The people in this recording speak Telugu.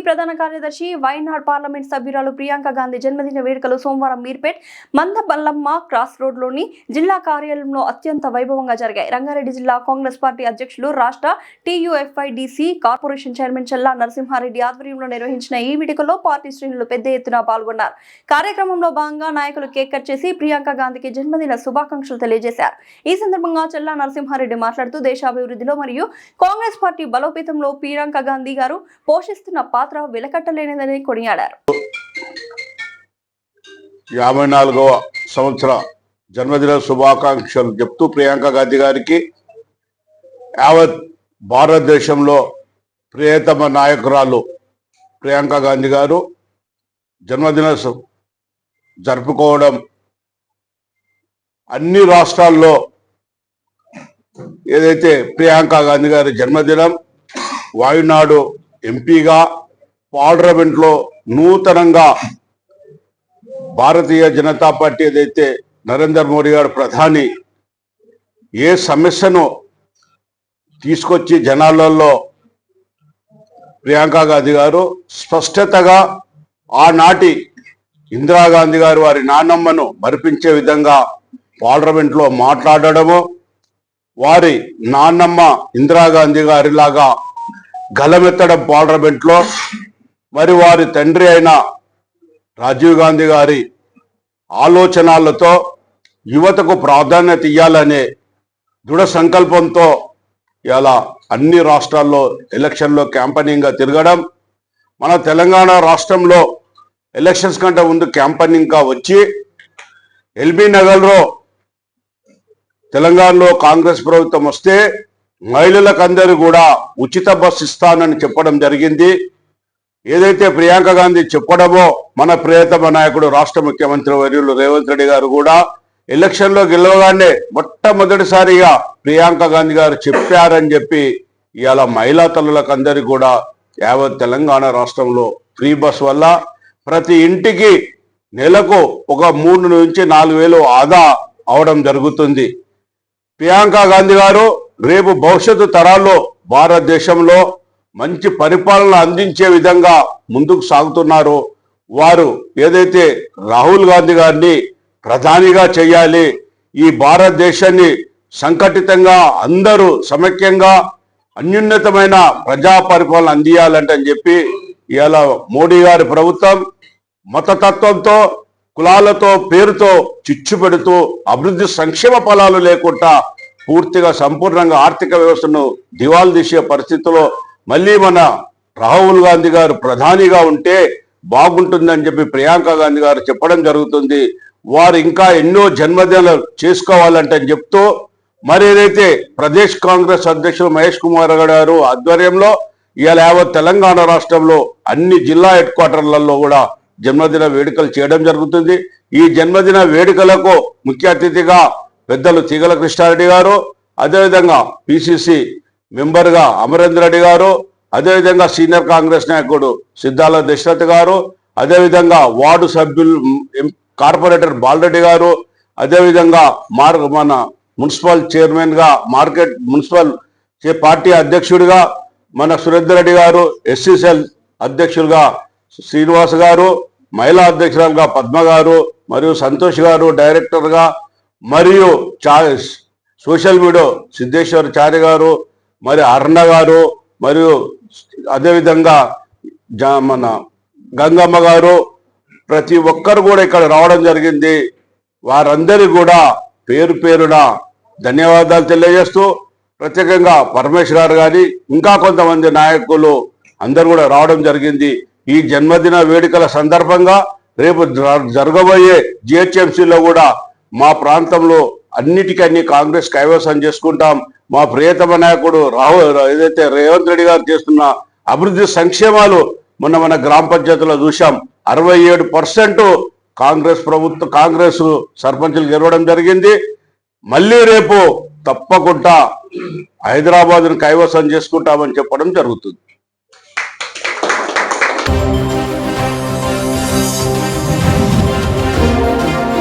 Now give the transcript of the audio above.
ప్రధాన కార్యదర్శి వైనాడ్ పార్లమెంట్ సభ్యురాలు ప్రియాంక గాంధీ జన్మదిన వేడుకలు సోమవారం మీర్పేట్ మందబల్లమ్మ క్రాస్ రోడ్లోని జిల్లా కార్యాలయంలో అత్యంత వైభవంగా జరిగాయి. రంగారెడ్డి జిల్లా కాంగ్రెస్ పార్టీ అధ్యక్షులు రాష్ట్ర TUFIDC కార్పొరేషన్ చైర్మన్ చల్లా నరసింహారెడ్డి ఆధ్వర్యంలో నిర్వహించిన ఈ వేడుకలో పార్టీ శ్రేణులు పెద్ద ఎత్తున పాల్గొన్నారు. కార్యక్రమంలో భాగంగా నాయకులు కేక్ కట్ చేసి ప్రియాంక గాంధీకి జన్మదిన శుభాకాంక్షలు తెలియజేశారు. ఈ సందర్భంగా చల్లా నరసింహారెడ్డి మాట్లాడుతూ దేశాభివృద్ధిలో మరియు కాంగ్రెస్ పార్టీ బలోపేతంలో ప్రియాంక గాంధీ గారు పోషిస్తున్న పాత్ర వెలకట్టలేనిదని కొనియాడారు. 54వ సంవత్సర జన్మదిన శుభాకాంక్షలు చెప్తూ ప్రియాంక గాంధీ గారికి యావత్ భారతదేశంలో ప్రియతమ నాయకురాలు ప్రియాంక గాంధీ గారు జన్మదిన జరుపుకోవడం అన్ని రాష్ట్రాల్లో ఏదైతే ప్రియాంక గాంధీ గారి జన్మదినం వాయునాడు ఎంపీగా పార్లమెంట్లో నూతనంగా భారతీయ జనతా పార్టీ ఏదైతే నరేంద్ర మోడీ గారు ప్రధాని ఏ సమస్యను తీసుకొచ్చి జనాలలో ప్రియాంక గాంధీ గారు స్పష్టతగా ఆనాటి ఇందిరాగాంధీ గారు వారి నాన్నమ్మను మరిపించే విధంగా పార్లమెంట్లో మాట్లాడడము, వారి నాన్నమ్మ ఇందిరాగాంధీ గారిలాగా గలమెత్తడం పార్లమెంట్లో, మరి వారి తండ్రి అయిన రాజీవ్ గాంధీ గారి ఆలోచనలతో యువతకు ప్రాధాన్యత ఇవ్వాలనే దృఢ సంకల్పంతో ఇలా అన్ని రాష్ట్రాల్లో ఎలక్షన్లో క్యాంపెయినింగ్గా తిరగడం, మన తెలంగాణ రాష్ట్రంలో ఎలక్షన్స్ కంటే ముందు క్యాంపెయినింగ్గా వచ్చి ఎల్బీ నగర్లో తెలంగాణలో కాంగ్రెస్ ప్రభుత్వం వస్తే మహిళలకందరూ కూడా ఉచిత బస్సు ఇస్తానని చెప్పడం జరిగింది. ఏదైతే ప్రియాంక గాంధీ చెప్పడమో మన ప్రియతమ నాయకుడు రాష్ట్ర ముఖ్యమంత్రి వర్యులు రేవంత్ రెడ్డి గారు కూడా ఎలక్షన్లో గెలవగానే మొట్టమొదటిసారిగా ప్రియాంక గాంధీ గారు చెప్పారని చెప్పి ఇవాళ మహిళా తల్లులకందరికీ కూడా యావత్ తెలంగాణ రాష్ట్రంలో ఫ్రీ బస్ వల్ల ప్రతి ఇంటికి నెలకు ఒక 3 నుంచి 4 వేలు ఆదా అవడం జరుగుతుంది. ప్రియాంక గాంధీ గారు రేపు భవిష్యత్తు తరాల్లో భారతదేశంలో మంచి పరిపాలన అందించే విధంగా ముందుకు సాగుతున్నారు. వారు ఏదైతే రాహుల్ గాంధీ గారిని ప్రధానిగా చేయాలి, ఈ భారతదేశాన్ని సంఘటితంగా అందరూ సమైక్యంగా అత్యున్నతమైన ప్రజా పరిపాలన అందియాలంటే అని చెప్పి ఇవాళ మోడీ గారి ప్రభుత్వం మతతత్వంతో కులాలతో పేరుతో చిచ్చు పెడుతూ అభివృద్ధి సంక్షేమ ఫలాలు లేకుండా పూర్తిగా సంపూర్ణంగా ఆర్థిక వ్యవస్థను దివాలు తీసే పరిస్థితిలో మళ్ళీ మన రాహుల్ గాంధీ గారు ప్రధానిగా ఉంటే బాగుంటుందని చెప్పి ప్రియాంక గాంధీ గారు చెప్పడం జరుగుతుంది. వారు ఇంకా ఎన్నో జన్మదినాలు చేసుకోవాలంటే చెప్తూ మరి ఏదైతే ప్రదేశ్ కాంగ్రెస్ అధ్యక్షులు మహేష్ కుమార్ గారు ఆధ్వర్యంలో ఇవాళ యావత్ తెలంగాణ రాష్ట్రంలో అన్ని జిల్లా హెడ్ క్వార్టర్లలో కూడా జన్మదిన వేడుకలు చేయడం జరుగుతుంది. ఈ జన్మదిన వేడుకలకు ముఖ్య అతిథిగా పెద్దలు తీగల కృష్ణారెడ్డి గారు, అదేవిధంగా PCC మెంబర్గా అమరేందర్ రెడ్డి గారు, అదేవిధంగా సీనియర్ కాంగ్రెస్ నాయకుడు సిద్ధాల దశరథ్ గారు, అదేవిధంగా వార్డు సభ్యులు కార్పొరేటర్ బాలరెడ్డి గారు, అదేవిధంగా మన మున్సిపల్ చైర్మన్గా మార్కెట్ మున్సిపల్ పార్టీ అధ్యక్షుడిగా మన సురేందర్ రెడ్డి గారు, SCCL అధ్యక్షులుగా శ్రీనివాస్ గారు, మహిళా అధ్యక్షురాలుగా పద్మ గారు, మరియు సంతోష్ గారు డైరెక్టర్గా, మరియు సోషల్ మీడియా సిద్ధేశ్వర్ చారి గారు, మరి అరుణ గారు, మరియు అదేవిధంగా మన గంగమ్మ గారు, ప్రతి ఒక్కరు కూడా ఇక్కడ రావడం జరిగింది. వారందరికీ కూడా పేరు పేరున ధన్యవాదాలు తెలియజేస్తూ ప్రత్యేకంగా పరమేశ్వర్ గారు కానీ ఇంకా కొంతమంది నాయకులు అందరూ కూడా రావడం జరిగింది. ఈ జన్మదిన వేడుకల సందర్భంగా రేపు జరగబోయే GHMCలో కూడా మా ప్రాంతంలో అన్నిటికన్నీ కాంగ్రెస్ కైవసం చేసుకుంటాం. మా ప్రియతమ నాయకుడు ఏదైతే రేవంత్ రెడ్డి గారు చేస్తున్న అభివృద్ధి సంక్షేమాలు మన గ్రామ పంచాయతీలో చూసాం. 67% కాంగ్రెస్ సర్పంచులు గెలవడం జరిగింది. మళ్ళీ రేపు తప్పకుండా హైదరాబాద్ను కైవసం చేసుకుంటామని చెప్పడం జరుగుతుంది.